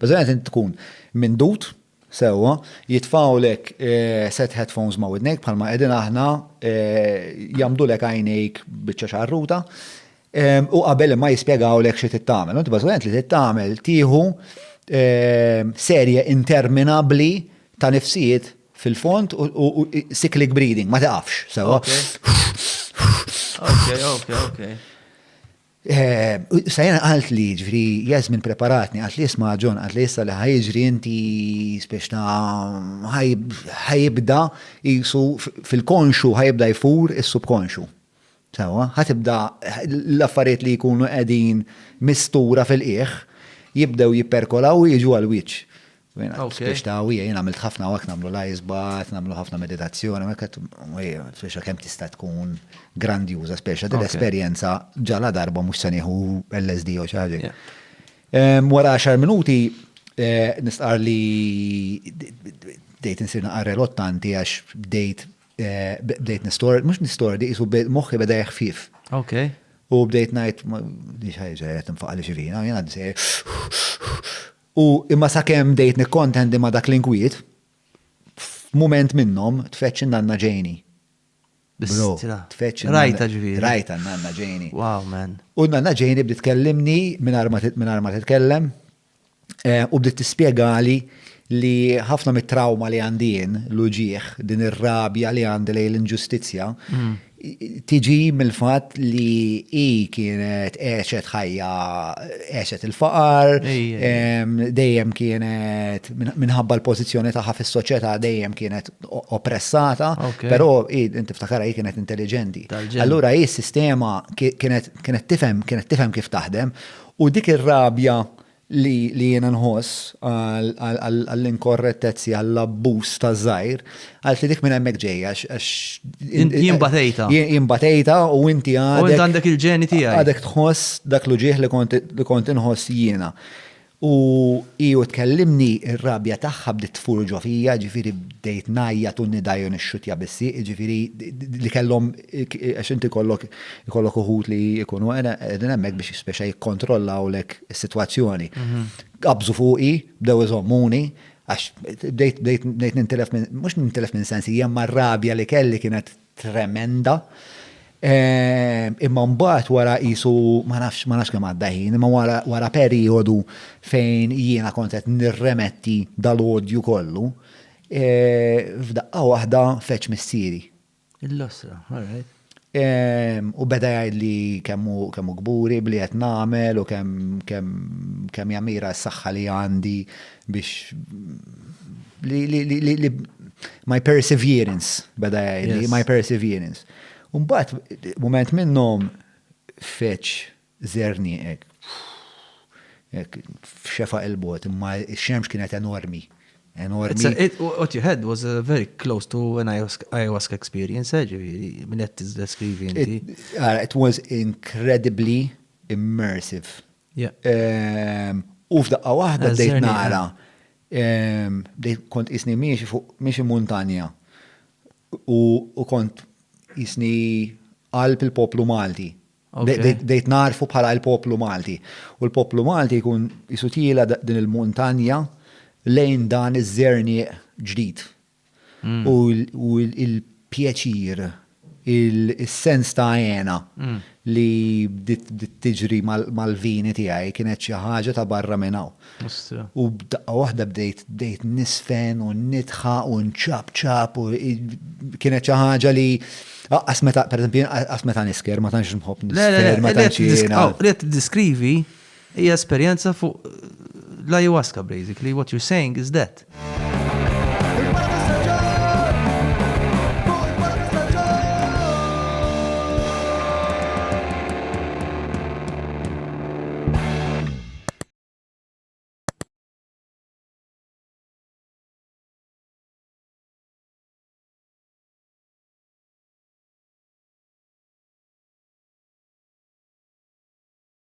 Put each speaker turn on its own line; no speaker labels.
Bażikament tkun mindut sewwa, jitfawlek set headphones ma' widnek bħalma qegħdin aħna jagħmdulek għajnejk biċċa xarruta u qabel ma jispjegawlek xi tittamel. Inti bażikament li tittamel tieħu serje interminabbli ta' nifsijiet fil-font u cyclic breathing, ma taqafx sewwa.
Okay.
Sajna għalt li ġifri jazmin preparatni, għalt li jisma ġon, għalt li jissa li ħajġri inti speċna ħajibda jisu fil-konxu ħajibda jfur il-subkonxu. Sawa, ħatibda l-affarijiet li jkunu qegħdin mistura fil-qiegħ jibdew jipperkolaw u jiġu għal-wiċċ. Speċta għawija, jena għamilt ħafna għak namlu lajzbat, namlu ħafna meditazzjoni, speċa kem tista tkun grandjuża, speċa dil-esperienza ġala darba mux saniħu LSD u ċaġi. Wara 10 minuti nistqar li bdejt nsir naqar relottanti għax bdejt nistor, mux nistor, di jisu moħħi beda jħfif. U bdejt najt, di xħajġa jgħet nfaqali xivina, jena d u imma sakemm dejt nikkontendi ma dak l-inkwiet, f'mument minnhom tfetx nanna Ġejni. Bro, tfetx
Rajta ġifieri.
Rajta nanna Ġejni.
Wow, man.
U nanna Ġejni bdiet tkellimni mingħajr ma titkellem u bdiet tispjegali li ħafna mit-trauma li għandien l-uġieħ din ir-rabja li għandi lejn l-inġustizzja tiġi mill-fatt li kienet għexet ħajja għexet il-faqar, dejjem kienet minħabba l-pożizzjoni tagħha fis-soċjetà dejjem kienet oppressata, però inti ftakara kienet intelligenti. Allura s-sistema kienet tifhem kif taħdem u dik ir-rabja li jena nħoss għall-inkorrettezzi, għall-abbuż ta' żgħir, għalt li dik minn hemmhekk ġejja jimbatejta u inti
għandek il-ġeni tiegħek.
Għadek tħoss dak l-ġieħ li kont inħoss jiena. U tkellimni r-rabja tagħha bdiet tfur ġo fija, ġifieri bdejt najjat u nidajju nixxutja bissi, ġifieri li kellhom għax inti kollok uħud li jkunu qegħdin hemmhekk biex speċa jikkontrollawlek is-sitwazzjoni. Qabżu fuqi, bdew iżommuni, għax bdejt nintilef mhux nintilef minn sensi, imma r-rabja li kelli kienet tremenda. Imma mbagħad wara qisu ma nafx kemm għadda ħin, imma wara perjodu fejn jiena kont qed nirremetti dal-odju kollu, f'daqqa waħda feċ missieri.
Il-losra, all right.
U beda jgħidli kemm gburi bli qed nagħmel u kemm jamira s-saħħa li għandi biex my perseverance beda jgħidli, my perseverance. Mbagħad mument minnhom feċ zerni f'xefa il-bot, imma x-xemx kienet enormi.
What you had was very close to an ayahuasca experience, minn qed tiddeskrivi inti.
It was incredibly immersive. U f'daqqa waħda bdejt nara. Kont isni miexi muntanja u kont jisni qalb il-poplu Malti. Dejt narfu bħala il-poplu Malti. U l-poplu Malti jkun jisutila din il-montanja lejn dan iż-żerni ġdid. U il-pjaċir, il-sens ta' għena li tiġri mal-vini tiegħi kienet xi ħaġa ta' barra minn hawn. U b'daqqa waħda bdejt nisfen u nitħaq u nċab u kienet xi ħaġa li Asmeta, per esempio, asmeta nisker, ma tantx nħobb nisker, ma tantx jiena.
Li qed tiddeskrivi hija esperjenza fuq l-ayahuasca basically. What you're saying is that